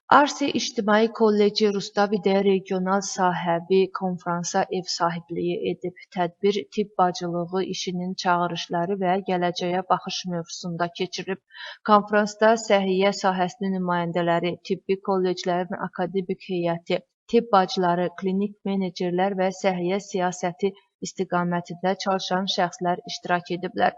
Arsi İctimai Kolleci Rustavidə regional sahəvi konfransa ev sahibliyi edib. Tədbir tibb bacılığı işinin çağırışları və gələcəyə baxış mövzusunda keçirilib. Konfransda səhiyyə sahəsinin nümayəndələri, tibbi kolleclərin akademik heyəti, tibb bacıları, klinik menecerlər və səhiyyə siyasəti istiqamətində çalışan şəxslər iştirak ediblər.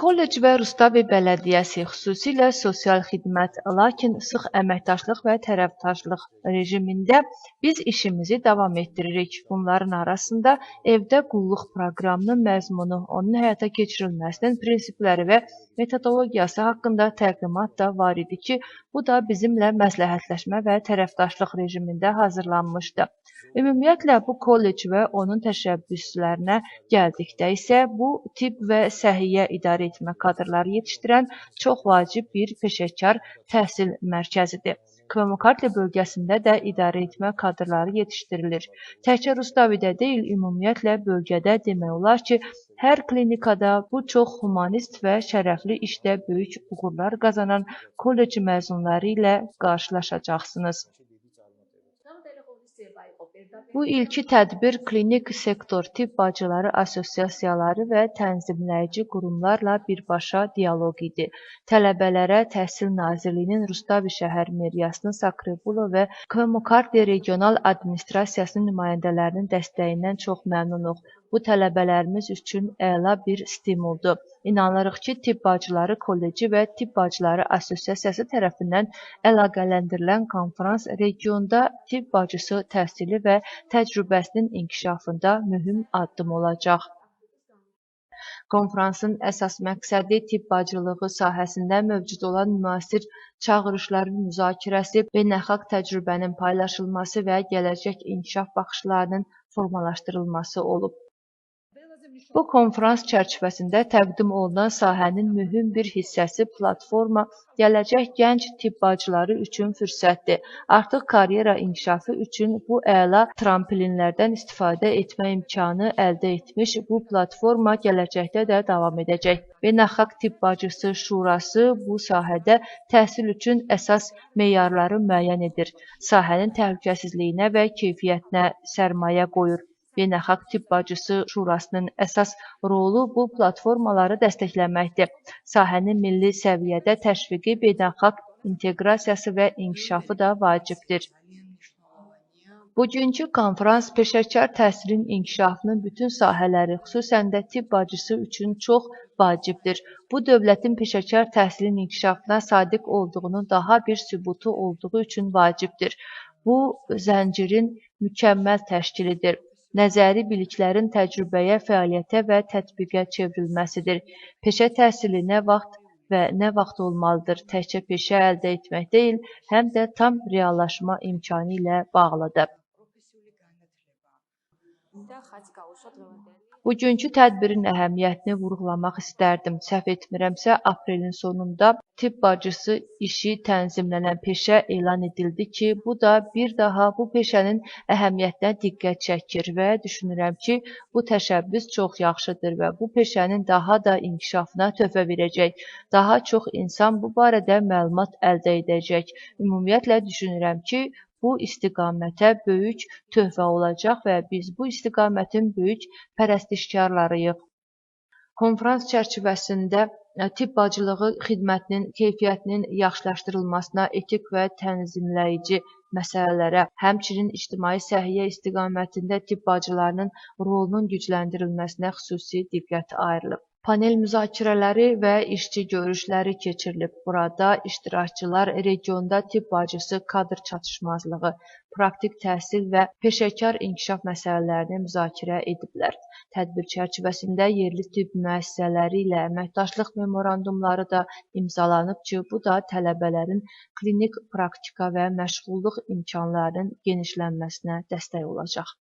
Kollec və Rustavi bələdiyyəsi xüsusilə sosial xidmət, lakin sıx əməkdaşlıq və tərəfdaşlıq rejimində biz işimizi davam etdiririk. Bunların arasında evdə qulluq proqramının məzmunu, onun həyata keçirilməsinin prinsipləri və metodologiyası haqqında təqdimat da var idi ki, bu da bizimlə məsləhətləşmə və tərəfdaşlıq rejimində hazırlanmışdı. Ümumiyyətlə, bu kollec və onun təşəbbüslərinə gəldikdə isə bu tibb və səhiyyə idarə etmə kadrları yetişdirən çox vacib bir peşəkar təhsil mərkəzidir. Kırmızı bölgəsində də idarə etmə kadrları yetişdirilir. Təkcə Rustavidə deyil, ümumiyyətlə bölgədə demək olar ki, hər klinikada bu çox humanist və şərəfli işdə böyük uğurlar qazanan kollec məzunları ilə qarşılaşacaqsınız. Bu ilki tədbir klinik sektor, tibb bacıları assosiasiyaları və tənzimləyici qurumlarla birbaşa dialoq idi. Tələbələrə Təhsil Nazirliyinin Rustavi şəhər meriyasının Sakrebulo və Kırmızı regional administrasiyasının nümayəndələrinin dəstəyindən çox məmnunuq. Bu tələbələrimiz üçün əla bir stimuldur. İnanırıq ki, tibb bacıları kolleci və tibb bacıları assosiasiyası tərəfindən əlaqələndirilən konfrans regionda tibb bacısı təhsili və təcrübəsinin inkişafında mühüm addım olacaq. Konfransın əsas məqsədi tibb bacılığı sahəsində mövcud olan müasir çağırışların müzakirəsi, beynəlxalq təcrübənin paylaşılması və gələcək inkişaf baxışlarının formalaşdırılması olub. Bu konfrans çərçivəsində təqdim olunan sahənin mühüm bir hissəsi platforma, gələcək gənc tibb bacıları üçün fürsətdir. Artıq karyera inkişafı üçün bu əla trampolinlərdən istifadə etmə imkanı əldə etmiş bu platforma gələcəkdə də davam edəcək. Beynəlxalq Tibb Bacısı Şurası bu sahədə təhsil üçün əsas meyarları müəyyən edir. Sahənin təhlükəsizliyinə və keyfiyyətinə sərmayə qoyur. Beynəlxalq Tibb Bacısı Şurasının əsas rolu bu platformaları dəstəkləməkdir. Sahənin milli səviyyədə təşviqi, beynəlxalq inteqrasiyası və inkişafı da vacibdir. Bugünkü konfrans peşəkar təhsilin inkişafının bütün sahələri, xüsusən də tibb bacısı üçün çox vacibdir. Bu, dövlətin peşəkar təhsilin inkişafına sadiq olduğunun daha bir sübutu olduğu üçün vacibdir. Bu, zəncirin mükəmməl təşkilidir. Nəzəri biliklərin təcrübəyə, fəaliyyətə və tətbiqə çevrilməsidir. Peşə təhsili nə vaxt olmalıdır? Təkcə peşə əldə etmək deyil, həm də tam reallaşma imkanı ilə bağlıdır. Bugünkü tədbirin əhəmiyyətini vurğulamaq istərdim. Səhv etmirəmsə, aprelin sonunda tibb bacısı işi tənzimlənən peşə elan edildi ki, bu da bir daha bu peşənin əhəmiyyətinə diqqət çəkir və düşünürəm ki, bu təşəbbüs çox yaxşıdır və bu peşənin daha da inkişafına töhfə verəcək. Daha çox insan bu barədə məlumat əldə edəcək. Ümumiyyətlə düşünürəm ki, bu istiqamətə böyük töhfə olacaq və biz bu istiqamətin böyük pərəstişkarlarıyıq. Konfrans çərçivəsində tibb bacılığı xidmətinin keyfiyyətinin yaxşılaşdırılmasına, etik və tənzimləyici məsələlərə, həmçinin ictimai səhiyyə istiqamətində tibb bacılarının rolunun gücləndirilməsinə xüsusi diqqət ayrılıb. Panel müzakirələri və işçi görüşləri keçirilib. Burada iştirakçılar regionda tibb bacısı kadr çatışmazlığı, praktik təhsil və peşəkar inkişaf məsələlərini müzakirə ediblər. Tədbir çərçivəsində yerli tibb müəssisələri ilə əməkdaşlıq memorandumları da imzalanıb ki, bu da tələbələrin klinik praktika və məşğulluq imkanlarının genişlənməsinə dəstək olacaq.